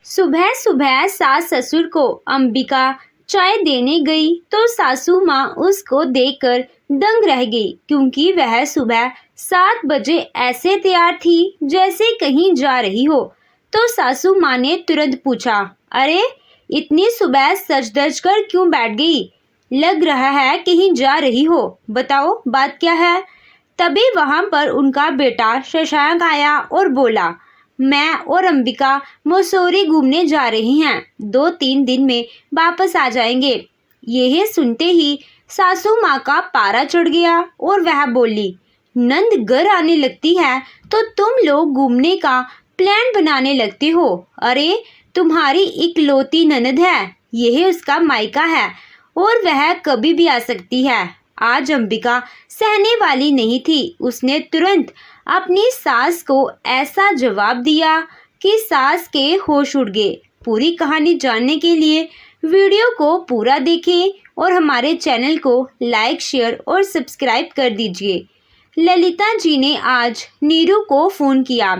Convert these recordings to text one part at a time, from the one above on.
सुबह सुबह सास ससुर को अंबिका चाय देने गई तो सासू माँ उसको देखकर दंग रह गई, क्योंकि वह सुबह 7 बजे ऐसे तैयार थी जैसे कहीं जा रही हो। तो सासू माँ ने तुरंत पूछा, अरे इतनी सुबह सज धज कर क्यों बैठ गई? लग रहा है कहीं जा रही हो, बताओ बात क्या है? तभी वहां पर उनका बेटा शशांक आया और बोला, मैं और अंबिका मसूरी घूमने जा रहे हैं, 2-3 दिन में वापस आ जाएंगे। यह सुनते ही सासू माँ का पारा चढ़ गया और वह बोली, नंद घर आने लगती है तो तुम लोग घूमने का प्लान बनाने लगते हो। अरे तुम्हारी इकलौती ननद है, यह उसका मायका है और वह कभी भी आ सकती है। आज अंबिका सहने वाली नहीं थी, उसने तुरंत अपनी सास को ऐसा जवाब दिया कि सास के होश उड़ गए। पूरी कहानी जानने के लिए वीडियो को पूरा देखें और हमारे चैनल को लाइक, शेयर और सब्सक्राइब कर दीजिए। ललिता जी ने आज नीरू को फ़ोन किया।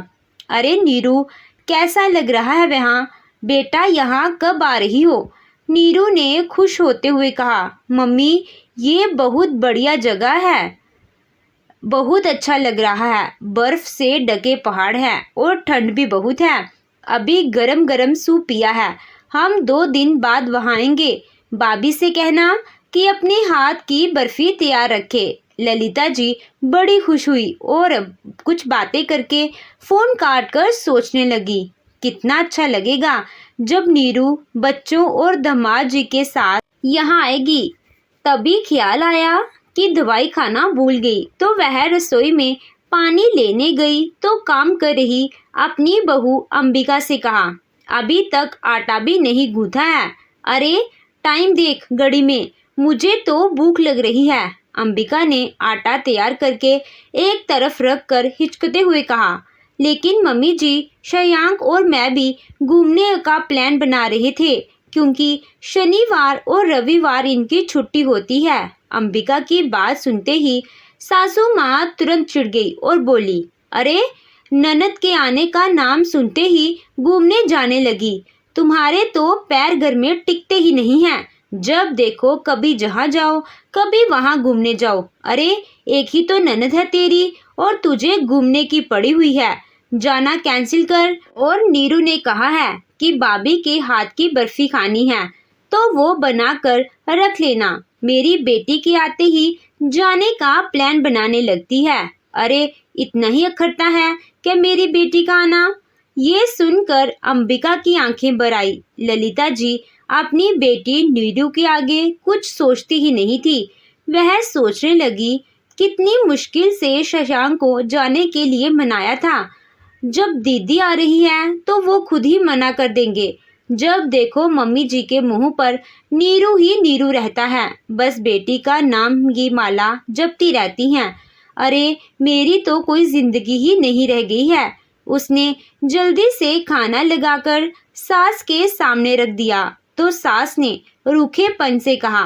अरे नीरू, कैसा लग रहा है वहाँ? बेटा यहाँ कब आ रही हो? नीरू ने खुश होते हुए कहा, मम्मी ये बहुत बढ़िया जगह है, बहुत अच्छा लग रहा है। बर्फ से ढके पहाड़ हैं और ठंड भी बहुत है। अभी गरम गरम सूप पिया है। हम 2 दिन बाद वहाँ आएंगे। भाभी से कहना कि अपने हाथ की बर्फी तैयार रखे। ललिता जी बड़ी खुश हुई और कुछ बातें करके फ़ोन काट कर सोचने लगी, कितना अच्छा लगेगा जब नीरू बच्चों और दामाद जी के साथ यहाँ आएगी। तभी ख्याल आया कि दवाई खाना भूल गई, तो वह रसोई में पानी लेने गई तो काम कर रही अपनी बहू अंबिका से कहा, अभी तक आटा भी नहीं गूंथा है। अरे टाइम देख घड़ी में, मुझे तो भूख लग रही है। अंबिका ने आटा तैयार करके एक तरफ रख कर हिचकते हुए कहा, लेकिन मम्मी जी, शशांक और मैं भी घूमने का प्लान बना रहे थे, क्योंकि शनिवार और रविवार इनकी छुट्टी होती है। अंबिका की बात सुनते ही सासू माँ तुरंत चिढ़ गई और बोली, अरे ननद के आने का नाम सुनते ही घूमने जाने लगी। तुम्हारे तो पैर घर में टिकते ही नहीं हैं। जब देखो कभी जहाँ जाओ कभी वहाँ घूमने जाओ। अरे एक ही तो ननद है तेरी और तुझे घूमने की पड़ी हुई है। जाना कैंसिल कर। और नीरू ने कहा है कि भाभी के हाथ की बर्फी खानी है तो वो बना कर रख लेना। मेरी बेटी के आते ही जाने का प्लान बनाने लगती है। अरे इतना ही अखरता है कि मेरी बेटी का आना? ये सुनकर अंबिका की आंखें भर आई। ललिता जी अपनी बेटी नीरू के आगे कुछ सोचती ही नहीं थी। वह सोचने लगी, कितनी मुश्किल से शशांक को जाने के लिए मनाया था। जब दीदी आ रही है तो वो खुद ही मना कर देंगे। जब देखो मम्मी जी के मुंह पर नीरू ही नीरू रहता है, बस बेटी का नाम की माला जपती रहती हैं। अरे मेरी तो कोई जिंदगी ही नहीं रह गई है। उसने जल्दी से खाना लगाकर सास के सामने रख दिया तो सास ने रूखेपन से कहा,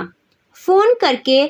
फोन करके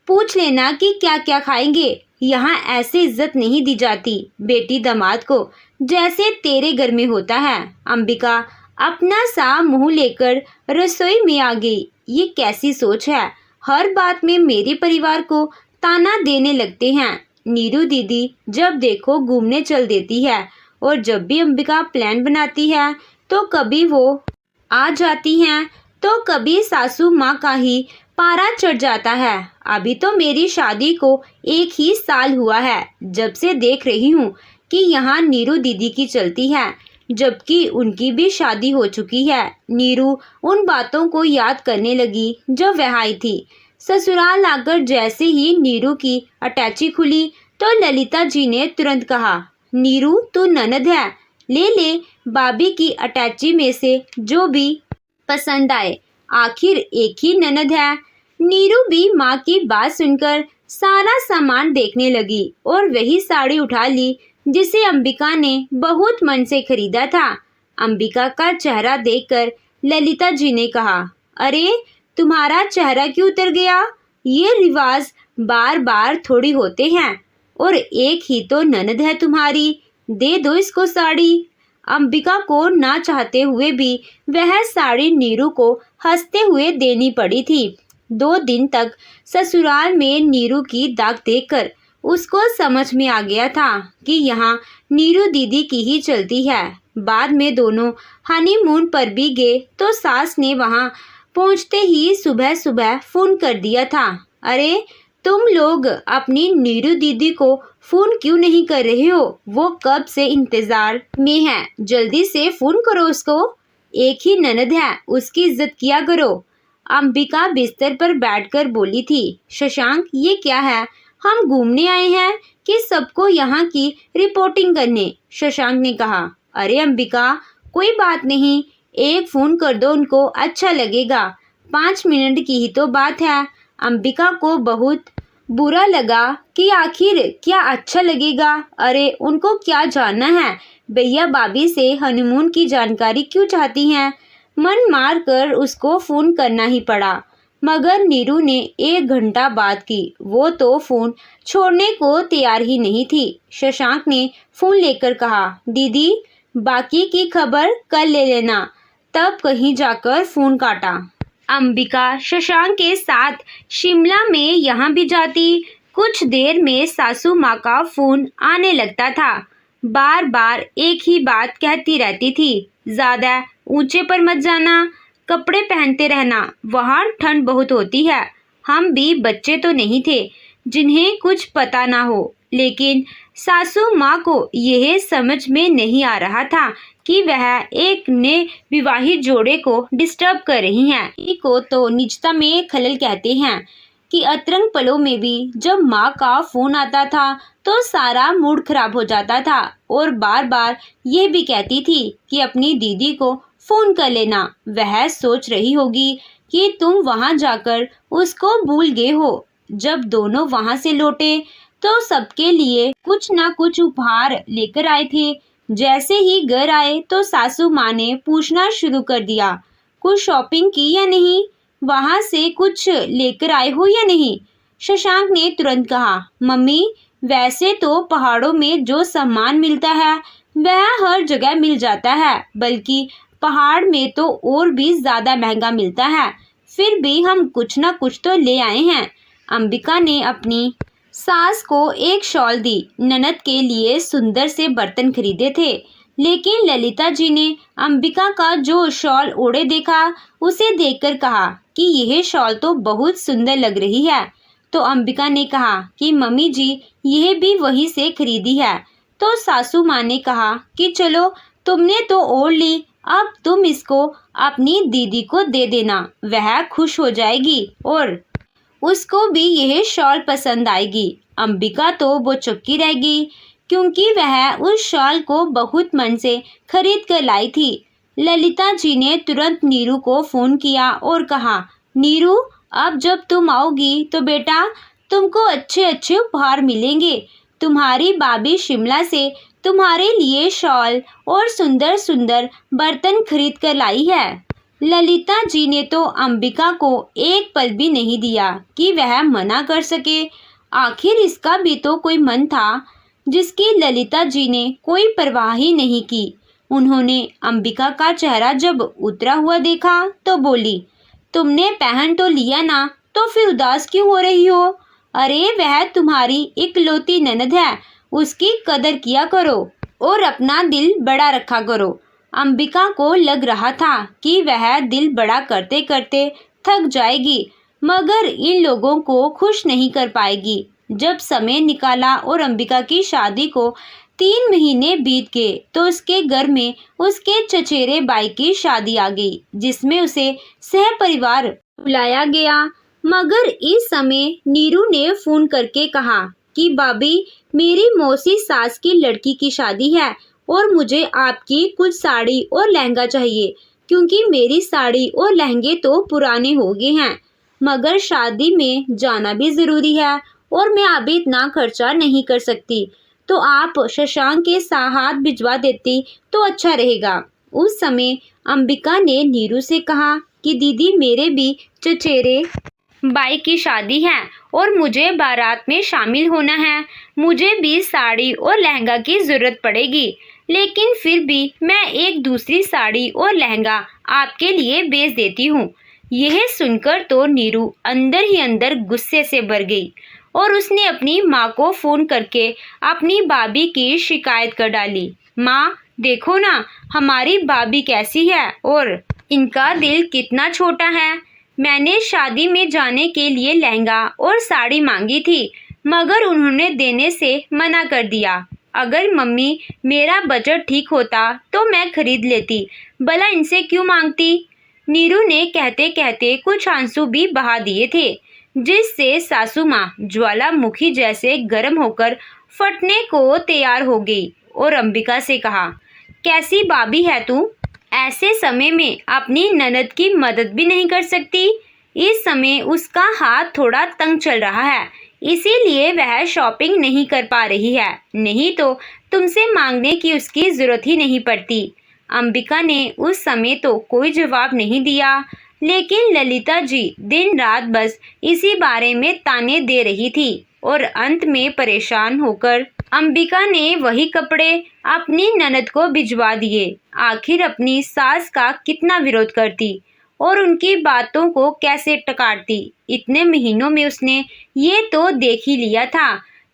पूछ लेना कि क्या क्या खाएंगे। यहाँ ऐसे इज्जत नहीं दी जाती बेटी दामाद को, जैसे तेरे घर में होता है। अंबिका अपना सा मुंह लेकर रसोई में आ गई। ये कैसी सोच है, हर बात में मेरे परिवार को ताना देने लगते हैं। नीरू दीदी जब देखो घूमने चल देती है और जब भी अंबिका प्लान बनाती है तो कभी वो आ जाती हैं तो कभी सासू माँ का ही पारा चढ़ जाता है। अभी तो मेरी शादी को 1 ही साल हुआ है जब से देख रही हूँ कि यहाँ नीरू दीदी की चलती है, जबकि उनकी भी शादी हो चुकी है। नीरू उन बातों को याद करने लगी जब वह आई थी। ससुराल आकर जैसे ही नीरू की अटैची खुली तो ललिता जी ने तुरंत कहा, नीरू तू ननद है, ले ले भाभी की अटैची में से जो भी पसंद आए, आखिर एक ही ननद है। नीरू भी माँ की बात सुनकर सारा सामान देखने लगी और वही साड़ी उठा ली जिसे अंबिका ने बहुत मन से खरीदा था। अंबिका का चेहरा देखकर ललिता जी ने कहा, अरे तुम्हारा चेहरा क्यों उतर गया? ये रिवाज बार बार थोड़ी होते हैं और एक ही तो ननद है तुम्हारी, दे दो इसको साड़ी। अंबिका को ना चाहते हुए भी वह साड़ी नीरू को हंसते हुए देनी पड़ी थी। 2 दिन तक ससुराल में नीरू की दाग देखकर उसको समझ में आ गया था कि यहाँ नीरू दीदी की ही चलती है। बाद में दोनों हनीमून पर भी गए तो सास ने वहाँ पहुँचते ही सुबह सुबह फ़ोन कर दिया था। अरे तुम लोग अपनी नीरू दीदी को फ़ोन क्यों नहीं कर रहे हो? वो कब से इंतज़ार में है, जल्दी से फ़ोन करो उसको। एक ही ननद है, उसकी इज्जत किया करो। अंबिका बिस्तर पर बैठकर बोली थी। शशांक, ये क्या है? हम घूमने आए हैं कि सबको यहाँ की रिपोर्टिंग करने? शशांक ने कहा। अरे अंबिका, कोई बात नहीं, एक फ़ोन कर दो उनको, अच्छा लगेगा। 5 मिनट की ही तो बात है। अंबिका को बहुत बुरा लगा कि आखिर क्या अच्छा लगेगा। अरे उनको क्या जानना है, भैया भाभी से हनीमून की जानकारी क्यों चाहती हैं? मन मार कर उसको फ़ोन करना ही पड़ा। मगर नीरू ने 1 घंटा बात की। वो तो फ़ोन छोड़ने को तैयार ही नहीं थी। शशांक ने फ़ोन लेकर कहा, दीदी बाकी की खबर कल ले लेना। तब कहीं जाकर फ़ोन काटा। अंबिका शशांक के साथ शिमला में यहाँ भी जाती। कुछ देर में सासू माँ का फ़ोन आने लगता था। बार बार एक ही बात कहती रहती थी, ज़्यादा ऊंचे पर मत जाना, कपड़े पहनते रहना, वहाँ ठंड बहुत होती है। हम भी बच्चे तो नहीं थे जिन्हें कुछ पता ना हो, लेकिन सासू माँ को यह समझ में नहीं आ रहा था कि वह एक नए विवाहित जोड़े को डिस्टर्ब कर रही हैं। इसी को तो निजता में खलल कहते हैं कि अतरंग पलों में भी जब माँ का फ़ोन आता था तो सारा मूड खराब हो जाता था और बार बार ये भी कहती थी कि अपनी दीदी को फ़ोन कर लेना। वह सोच रही होगी कि तुम वहाँ जाकर उसको भूल गए हो। जब दोनों वहाँ से लौटे तो सबके लिए कुछ ना कुछ उपहार लेकर आए थे। जैसे ही घर आए तो सासू माँ ने पूछना शुरू कर दिया, कुछ शॉपिंग की या नहीं? वहाँ से कुछ लेकर आए हो या नहीं? शशांक ने तुरंत कहा, मम्मी वैसे तो पहाड़ों में जो सामान मिलता है वह हर जगह मिल जाता है, बल्कि पहाड़ में तो और भी ज़्यादा महंगा मिलता है। फिर भी हम कुछ ना कुछ तो ले आए हैं। अंबिका ने अपनी सास को एक शॉल दी। ननद के लिए सुंदर से बर्तन खरीदे थे, लेकिन ललिता जी ने अंबिका का जो शॉल ओढ़े देखा, उसे देखकर कहा कि यह शॉल तो बहुत सुंदर लग रही है। तो अंबिका ने कहा कि मम्मी जी यह भी वहीं से खरीदी है। तो सासू माँ ने कहा कि चलो तुमने तो ओढ़ ली, अब तुम इसको अपनी दीदी को दे देना, वह खुश हो जाएगी और उसको भी यह शॉल पसंद आएगी। अंबिका तो वो चुपकी रह गई, क्योंकि वह उस शॉल को बहुत मन से खरीद कर लाई थी। ललिता जी ने तुरंत नीरू को फ़ोन किया और कहा, नीरू अब जब तुम आओगी तो बेटा तुमको अच्छे अच्छे उपहार मिलेंगे। तुम्हारी भाभी शिमला से तुम्हारे लिए शॉल और सुंदर सुंदर बर्तन खरीद कर लाई है। ललिता जी ने तो अंबिका को एक पल भी नहीं दिया कि वह मना कर सके। आखिर इसका भी तो कोई मन था, जिसकी ललिता जी ने कोई परवाह ही नहीं की। उन्होंने अंबिका का चेहरा जब उतरा हुआ देखा तो बोली, तुमने पहन तो लिया ना, तो फिर उदास क्यों हो रही हो? अरे वह तुम्हारी इकलौती ननद है, उसकी कदर किया करो और अपना दिल बड़ा रखा करो। अंबिका को लग रहा था कि वह दिल बड़ा करते करते थक जाएगी, मगर इन लोगों को खुश नहीं कर पाएगी। जब समय निकाला और अंबिका की शादी को 3 महीने बीत गए तो उसके घर में उसके चचेरे भाई की शादी आ गई, जिसमें उसे सह परिवार बुलाया गया। मगर इस समय नीरू ने फ़ोन करके कहा कि भाभी मेरी मौसी सास की लड़की की शादी है और मुझे आपकी कुछ साड़ी और लहंगा चाहिए, क्योंकि मेरी साड़ी और लहंगे तो पुराने हो गए हैं, मगर शादी में जाना भी ज़रूरी है और मैं अभी इतना खर्चा नहीं कर सकती, तो आप शशांक के हाथ भिजवा देती तो अच्छा रहेगा। उस समय अंबिका ने नीरू से कहा कि दीदी मेरे भी चचेरे भाई की शादी है और मुझे बारात में शामिल होना है, मुझे भी साड़ी और लहंगा की ज़रूरत पड़ेगी, लेकिन फिर भी मैं एक दूसरी साड़ी और लहंगा आपके लिए बेच देती हूँ। यह सुनकर तो नीरू अंदर ही अंदर गुस्से से भर गई और उसने अपनी माँ को फोन करके अपनी भाभी की शिकायत कर डाली। माँ, देखो ना हमारी भाभी कैसी है और इनका दिल कितना छोटा है। मैंने शादी में जाने के लिए लहंगा और साड़ी मांगी थी, मगर उन्होंने देने से मना कर दिया। अगर मम्मी मेरा बजट ठीक होता तो मैं खरीद लेती, भला इनसे क्यों मांगती। नीरू ने कहते कहते कुछ आंसू भी बहा दिए थे, जिससे सासू माँ ज्वालामुखी जैसे गर्म होकर फटने को तैयार हो गई और अंबिका से कहा, कैसी भाभी है तू? ऐसे समय में अपनी ननद की मदद भी नहीं कर सकती। इस समय उसका हाथ थोड़ा तंग चल रहा है, इसीलिए वह शॉपिंग नहीं कर पा रही है, नहीं तो तुमसे मांगने की उसकी जरूरत ही नहीं पड़ती। अंबिका ने उस समय तो कोई जवाब नहीं दिया, लेकिन ललिता जी दिन रात बस इसी बारे में ताने दे रही थी और अंत में परेशान होकर अंबिका ने वही कपड़े अपनी ननद को भिजवा दिए। आखिर अपनी सास का कितना विरोध करती और उनकी बातों को कैसे टकारती। इतने महीनों में उसने ये तो देख ही लिया था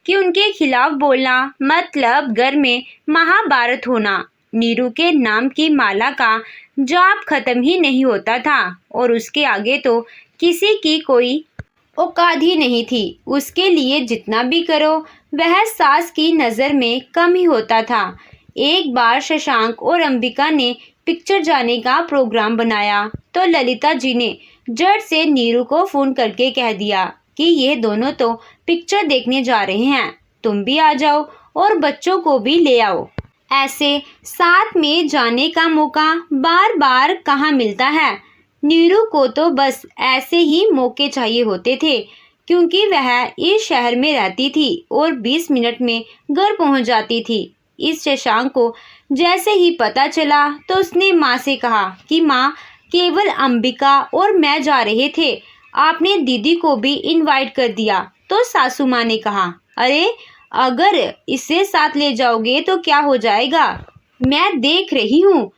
कि उनके खिलाफ बोलना मतलब घर में महाभारत होना। नीरू के नाम की माला का जाप खत्म ही नहीं होता था और उसके आगे तो किसी की कोई औकात ही नहीं थी। उसके लिए जितना भी करो वह सास की नज़र में कम ही होता था। एक बार शशांक और अंबिका ने पिक्चर जाने का प्रोग्राम बनाया तो ललिता जी ने झट से नीरू को फोन करके कह दिया कि ये दोनों तो पिक्चर देखने जा रहे हैं, तुम भी आ जाओ और बच्चों को भी ले आओ। ऐसे साथ में जाने का मौका बार बार कहाँ मिलता है। नीरू को तो बस ऐसे ही मौके चाहिए होते थे, क्योंकि वह इस शहर में रहती थी और 20 मिनट में घर पहुंच जाती थी। इस शशांक को जैसे ही पता चला तो उसने माँ से कहा कि माँ, केवल अंबिका और मैं जा रहे थे, आपने दीदी को भी इनवाइट कर दिया। तो सासू माँ ने कहा, अरे अगर इसे साथ ले जाओगे तो क्या हो जाएगा। मैं देख रही हूँ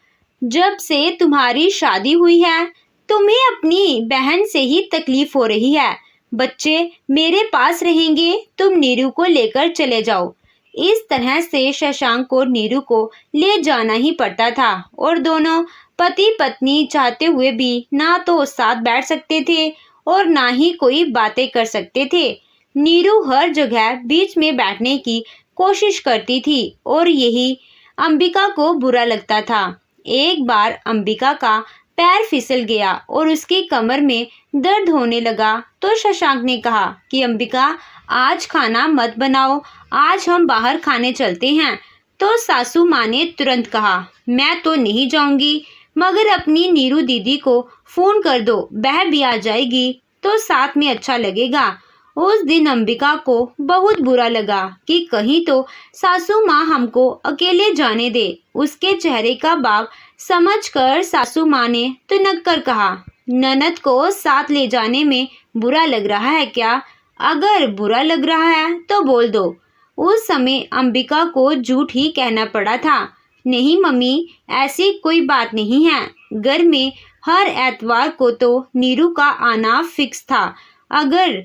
जब से तुम्हारी शादी हुई है तुम्हें अपनी बहन से ही तकलीफ हो रही है। बच्चे मेरे पास रहेंगे, तुम नीरू को लेकर चले जाओ। इस तरह से शशांक को नीरू को ले जाना ही पड़ता था और दोनों पति पत्नी चाहते हुए भी ना तो साथ बैठ सकते थे और ना ही कोई बातें कर सकते थे। नीरू हर जगह बीच में बैठने की कोशिश करती थी और यही अंबिका को बुरा लगता था। एक बार अंबिका का पैर फिसल गया और उसकी कमर में दर्द होने लगा तो शशांक ने कहा कि अंबिका, आज खाना मत बनाओ, आज हम बाहर खाने चलते हैं। तो सासू माँ ने तुरंत कहा, मैं तो नहीं जाऊंगी, मगर अपनी नीरू दीदी को फोन कर दो, वह भी आ जाएगी तो साथ में अच्छा लगेगा। उस दिन अंबिका को बहुत बुरा लगा कि कहीं तो सासू माँ हमको अकेले जाने दे। उसके चेहरे का भाव समझकर सासू माँ ने तुनक कर कहा, ननद को साथ ले जाने में बुरा लग रहा है क्या? अगर बुरा लग रहा है तो बोल दो। उस समय अंबिका को झूठ ही कहना पड़ा था। नहीं मम्मी, ऐसी कोई बात नहीं है। घर में हर एतवार को तो नीरू का आना फिक्स था। अगर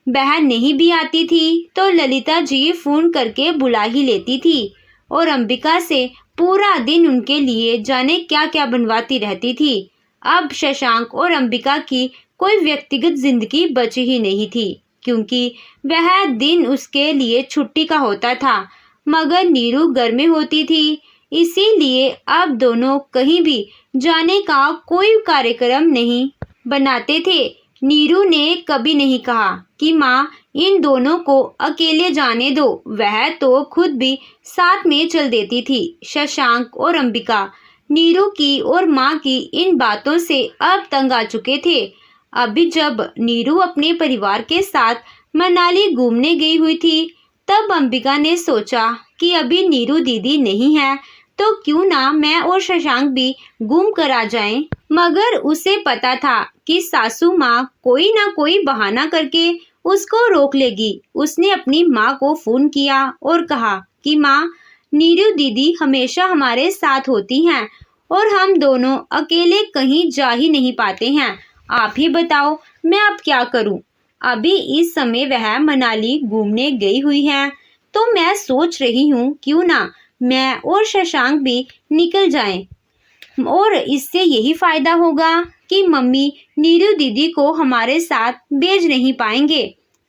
बहन नहीं भी आती थी तो ललिता जी फोन करके बुला ही लेती थी और अंबिका से पूरा दिन उनके लिए जाने क्या क्या बनवाती रहती थी। अब शशांक और अंबिका की कोई व्यक्तिगत जिंदगी बची ही नहीं थी, क्योंकि वह दिन उसके लिए छुट्टी का होता था, मगर नीरू घर में होती थी। इसीलिए अब दोनों कहीं भी जाने का कोई कार्यक्रम नहीं बनाते थे। नीरू ने कभी नहीं कहा कि माँ, इन दोनों को अकेले जाने दो, वह तो खुद भी साथ में चल देती थी। शशांक और अंबिका नीरू की और माँ की इन बातों से अब तंग आ चुके थे। अभी जब नीरू अपने परिवार के साथ मनाली घूमने गई हुई थी, तब अंबिका ने सोचा कि अभी नीरू दीदी नहीं है तो क्यों ना मैं और शशांक भी घूम कर आ जाएं। मगर उसे पता था कि सासू माँ कोई ना कोई बहाना करके उसको रोक लेगी। उसने अपनी माँ को फोन किया और कहा कि माँ, नीरू दीदी हमेशा हमारे साथ होती हैं और हम दोनों अकेले कहीं जा ही नहीं पाते हैं। आप ही बताओ मैं अब क्या करूं? अभी इस समय वह मनाली घूमने गई हुई है, तो मैं सोच रही हूँ क्यों ना मैं और शशांक भी निकल जाएं। और इससे यही फायदा होगा कि मम्मी नीरू दीदी को हमारे साथ भेज नहीं पाएंगे।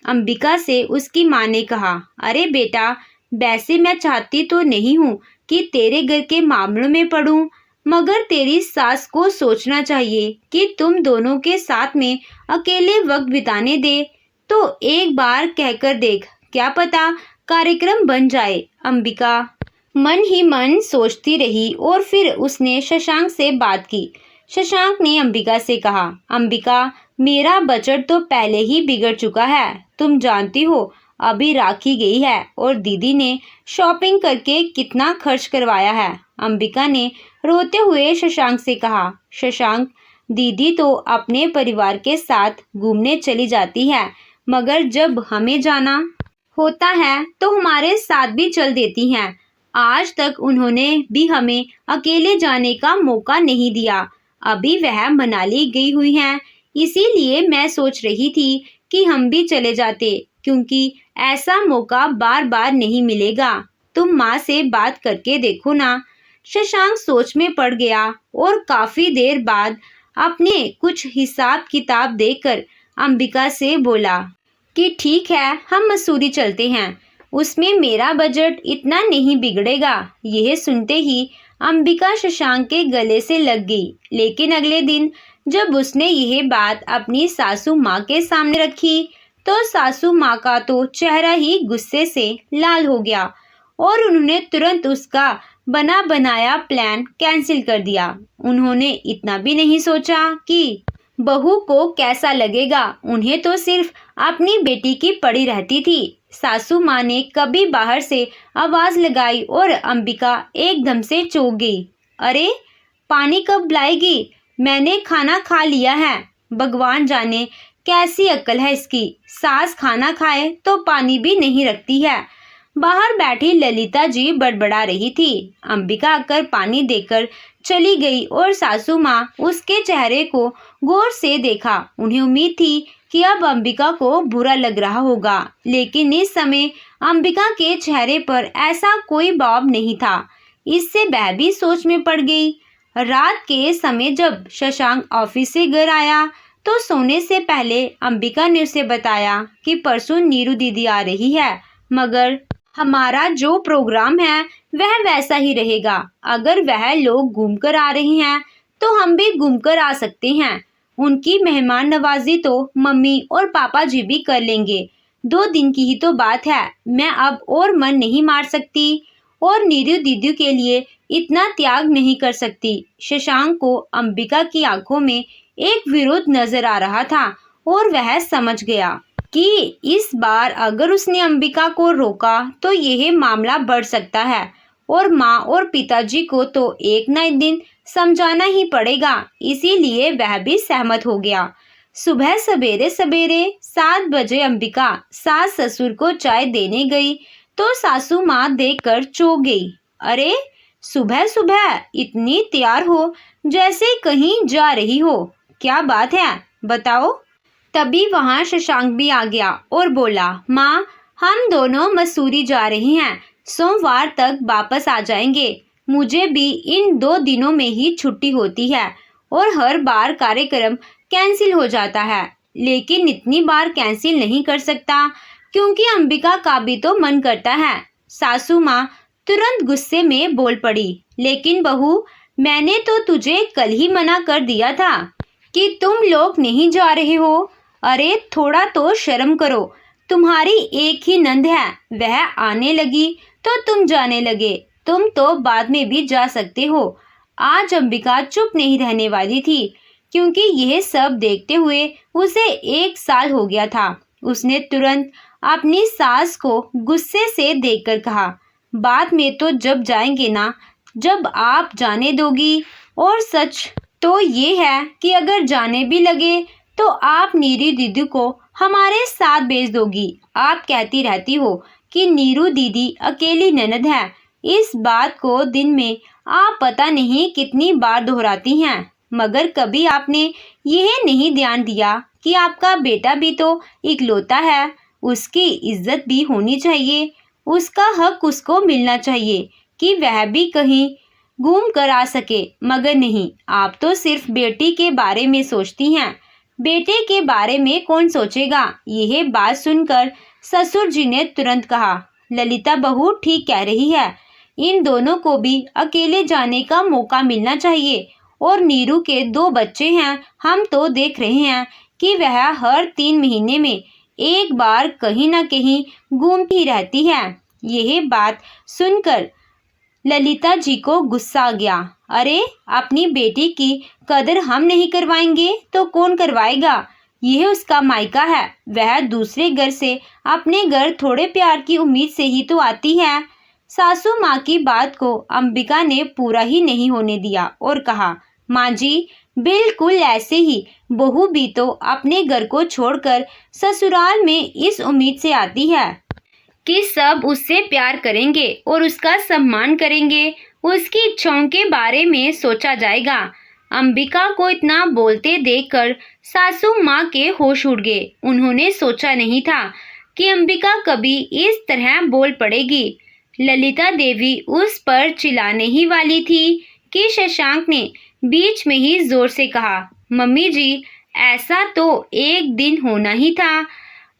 अंबिका से उसकी माँ ने कहा, अरे बेटा, वैसे मैं चाहती तो नहीं हूँ कि तेरे घर के मामलों में पड़ूं, मगर तेरी सास को सोचना चाहिए कि तुम दोनों के साथ में अकेले वक्त बिताने दे। तो एक बार कहकर देख, क्या पता कार्यक्रम बन जाए। अंबिका मन ही मन सोचती रही और फिर उसने शशांक से बात की। शशांक ने अंबिका से कहा, अंबिका, मेरा बजट तो पहले ही बिगड़ चुका है, तुम जानती हो। अभी राखी गई है और दीदी ने शॉपिंग करके कितना खर्च करवाया है। अंबिका ने रोते हुए शशांक से कहा, शशांक, दीदी तो अपने परिवार के साथ घूमने चली जाती है, मगर जब हमें जाना होता है तो हमारे साथ भी चल देती हैं। आज तक उन्होंने भी हमें अकेले जाने का मौका नहीं दिया। अभी वह मनाली गई हुई हैं, इसीलिए मैं सोच रही थी कि हम भी चले जाते, क्योंकि ऐसा मौका बार बार नहीं मिलेगा। तुम माँ से बात करके देखो ना। शशांक सोच में पड़ गया और काफी देर बाद अपने कुछ हिसाब किताब देकर अंबिका से बोला कि ठीक है, हम मसूरी चलते हैं, उसमें मेरा बजट इतना नहीं बिगड़ेगा। यह सुनते ही अंबिका शशांक के गले से लग गई। लेकिन अगले दिन जब उसने यह बात अपनी सासू माँ के सामने रखी तो सासू माँ का तो चेहरा ही गुस्से से लाल हो गया और उन्होंने तुरंत उसका बना बनाया प्लान कैंसिल कर दिया। उन्होंने इतना भी नहीं सोचा कि बहू को कैसा लगेगा। उन्हें तो सिर्फ अपनी बेटी की पड़ी रहती थी। सासू माँ ने कभी बाहर से आवाज लगाई और अंबिका एकदम से चौंक गई। अरे, पानी कब लाएगी? मैंने खाना खा लिया है। भगवान जाने कैसी अक्ल है इसकी, सास खाना खाए तो पानी भी नहीं रखती है। बाहर बैठी ललिता जी बड़बड़ा रही थी। अंबिका आकर पानी देकर चली गई और सासू माँ उसके चेहरे को गौर से देखा। उन्हें उम्मीद थी कि अब अंबिका को बुरा लग रहा होगा, लेकिन इस समय अंबिका के चेहरे पर ऐसा कोई भाव नहीं था। इससे वह भी सोच में पड़ गई। रात के समय जब शशांक ऑफिस से घर आया तो सोने से पहले अंबिका ने उसे बताया कि परसों नीरू दीदी आ रही है, मगर हमारा जो प्रोग्राम है वह वैसा ही रहेगा। अगर वह लोग घूमकर आ रहे हैं तो हम भी घूमकर आ सकते हैं। उनकी मेहमान नवाजी तो मम्मी और पापा जी भी कर लेंगे। 2 दिन की ही तो बात है, मैं अब और मन नहीं मार सकती और नीरू दीदी के लिए इतना त्याग नहीं कर सकती। शशांक को अंबिका की आंखों में एक विरोध नजर आ रहा था और वह समझ गया कि इस बार अगर उसने अंबिका को रोका तो यह मामला बढ़ सकता है और माँ और पिताजी को तो एक न एक दिन समझाना ही पड़ेगा। इसीलिए वह भी सहमत हो गया। सुबह सवेरे सवेरे 7 बजे अंबिका सास ससुर को चाय देने गई तो सासू माँ देखकर चौंक गई। अरे, सुबह सुबह इतनी तैयार हो जैसे कहीं जा रही हो, क्या बात है, बताओ। तभी वहां शशांक भी आ गया और बोला, माँ, हम दोनों मसूरी जा रहे हैं, सोमवार तक वापस आ जाएंगे। मुझे भी इन 2 दिनों में ही छुट्टी होती है और हर बार कार्यक्रम कैंसिल हो जाता है, लेकिन इतनी बार कैंसिल नहीं कर सकता क्योंकि अंबिका का भी तो मन करता है। सासू माँ तुरंत गुस्से में बोल पड़ी, लेकिन बहू, मैंने तो तुझे कल ही मना कर दिया था कि तुम लोग नहीं जा रहे हो। अरे, थोड़ा तो शर्म करो, तुम्हारी एक ही नंद है, वह आने लगी तो तुम जाने लगे, तुम तो बाद में भी जा सकते हो। आज अंबिका चुप नहीं रहने वाली थी क्योंकि यह सब देखते हुए उसे 1 साल हो गया था। उसने तुरंत अपनी सास को गुस्से से देखकर कहा, बाद में तो जब जाएंगे ना, जब आप जाने दोगी। और सच तो ये है कि अगर जाने भी लगे तो आप नीरू दीदी को हमारे साथ भेज दोगी। आप कहती रहती हो कि नीरू दीदी अकेली ननद है, इस बात को दिन में आप पता नहीं कितनी बार दोहराती हैं, मगर कभी आपने यह नहीं ध्यान दिया कि आपका बेटा भी तो इकलौता है, उसकी इज्जत भी होनी चाहिए, उसका हक उसको मिलना चाहिए कि वह भी कहीं घूम कर आ सके। मगर नहीं, आप तो सिर्फ बेटी के बारे में सोचती हैं। बेटे के बारे में कौन सोचेगा? यह बात सुनकर ससुर जी ने तुरंत कहा, ललिता बहू ठीक कह रही है, इन दोनों को भी अकेले जाने का मौका मिलना चाहिए। और नीरू के 2 बच्चे हैं, हम तो देख रहे हैं कि वह हर 3 महीने में एक बार कहीं ना कहीं घूमती रहती है। यह बात सुनकर ललिता जी को गुस्सा आ गया। अरे, अपनी बेटी की कदर हम नहीं करवाएंगे तो कौन करवाएगा? यह उसका मायका है, वह दूसरे घर से अपने घर थोड़े प्यार की उम्मीद से ही तो आती है। सासू माँ की बात को अंबिका ने पूरा ही नहीं होने दिया और कहा, माँ जी, बिल्कुल ऐसे ही बहू भी तो अपने घर को छोड़कर ससुराल में इस उम्मीद से आती है कि सब उससे प्यार करेंगे और उसका सम्मान करेंगे, उसकी इच्छाओं के बारे में सोचा जाएगा। अंबिका को इतना बोलते देखकर सासू माँ के होश उड़ गए। उन्होंने सोचा नहीं था कि अंबिका कभी इस तरह बोल पड़ेगी। ललिता देवी उस पर चिल्लाने ही वाली थी कि शशांक ने बीच में ही जोर से कहा, मम्मी जी, ऐसा तो एक दिन होना ही था।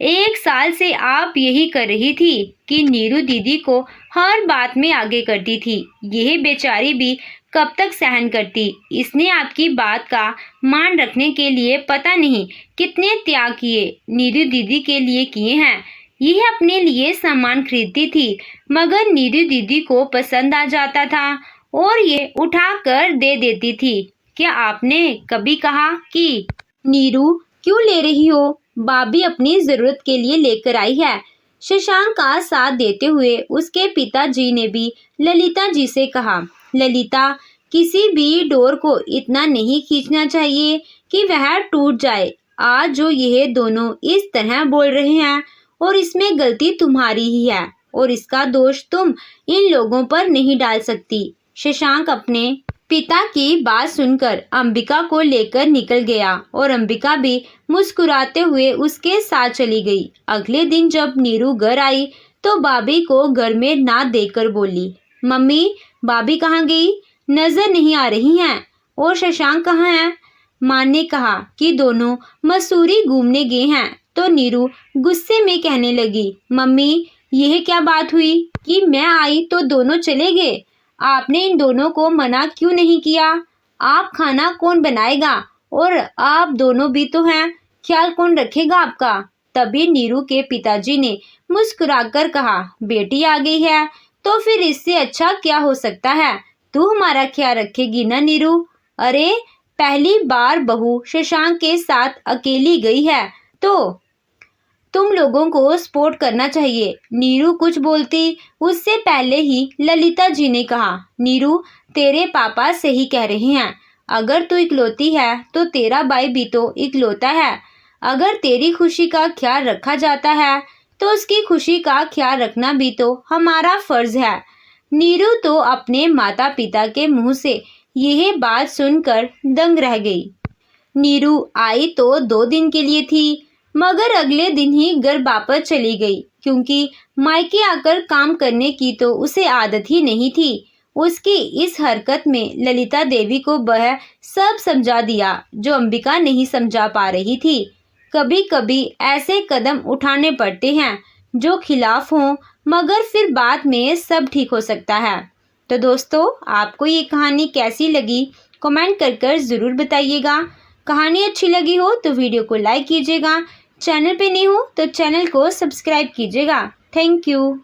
1 साल से आप यही कर रही थी कि नीरू दीदी को हर बात में आगे करती थी। यह बेचारी भी कब तक सहन करती? इसने आपकी बात का मान रखने के लिए पता नहीं कितने त्याग किए, नीरू दीदी के लिए किए हैं। यह अपने लिए सामान खरीदती थी, मगर नीरू दीदी को पसंद आ जाता था और ये उठा कर दे देती थी। क्या आपने कभी कहा कि नीरू क्यों ले रही हो? भाभी अपनी जरूरत के लिए लेकर आई है। शशांक का साथ देते हुए उसके पिताजी ने भी ललिता जी से कहा, ललिता, किसी भी डोर को इतना नहीं खींचना चाहिए कि वह टूट जाए। आज जो यह दोनों इस तरह बोल रहे हैं और इसमें गलती तुम्हारी ही है और इसका दोष तुम इन लोगों पर नहीं डाल सकती। शशांक अपने पिता की बात सुनकर अंबिका को लेकर निकल गया और अंबिका भी मुस्कुराते हुए उसके साथ चली गई। अगले दिन जब नीरू घर आई तो भाभी को घर में ना देखकर बोली, मम्मी, भाभी कहाँ गई? नजर नहीं आ रही हैं। और शशांक कहाँ है? माँ ने कहा कि दोनों मसूरी घूमने गए हैं। तो नीरू गुस्से में कहने लगी, मम्मी, यह क्या बात हुई कि मैं आई तो दोनों चले गए? आपने इन दोनों को मना क्यों नहीं किया? आप खाना कौन बनाएगा? और आप दोनों भी तो हैं, ख्याल कौन रखेगा आपका? तभी नीरू के पिताजी ने मुस्कुराकर कहा, बेटी आ गई है तो फिर इससे अच्छा क्या हो सकता है? तू हमारा ख्याल रखेगी ना नीरू? अरे, पहली बार बहू शशांक के साथ अकेली गई है तो तुम लोगों को सपोर्ट करना चाहिए। नीरू कुछ बोलती उससे पहले ही ललिता जी ने कहा, नीरू, तेरे पापा सही कह रहे हैं। अगर तू इकलौती है तो तेरा भाई भी तो इकलौता है। अगर तेरी खुशी का ख्याल रखा जाता है तो उसकी खुशी का ख्याल रखना भी तो हमारा फर्ज है। नीरू तो अपने माता पिता के मुंह से यह बात सुनकर दंग रह गई। नीरू आई तो 2 दिन के लिए थी, मगर अगले दिन ही घर वापस चली गई, क्योंकि मायके आकर काम करने की तो उसे आदत ही नहीं थी। उसकी इस हरकत में ललिता देवी को वह सब समझा दिया जो अंबिका नहीं समझा पा रही थी। कभी कभी ऐसे कदम उठाने पड़ते हैं जो खिलाफ हों, मगर फिर बाद में सब ठीक हो सकता है। तो दोस्तों, आपको ये कहानी कैसी लगी कमेंट कर ज़रूर बताइएगा। कहानी अच्छी लगी हो तो वीडियो को लाइक कीजिएगा, चैनल पे नहीं हो तो चैनल को सब्सक्राइब कीजिएगा। Thank you.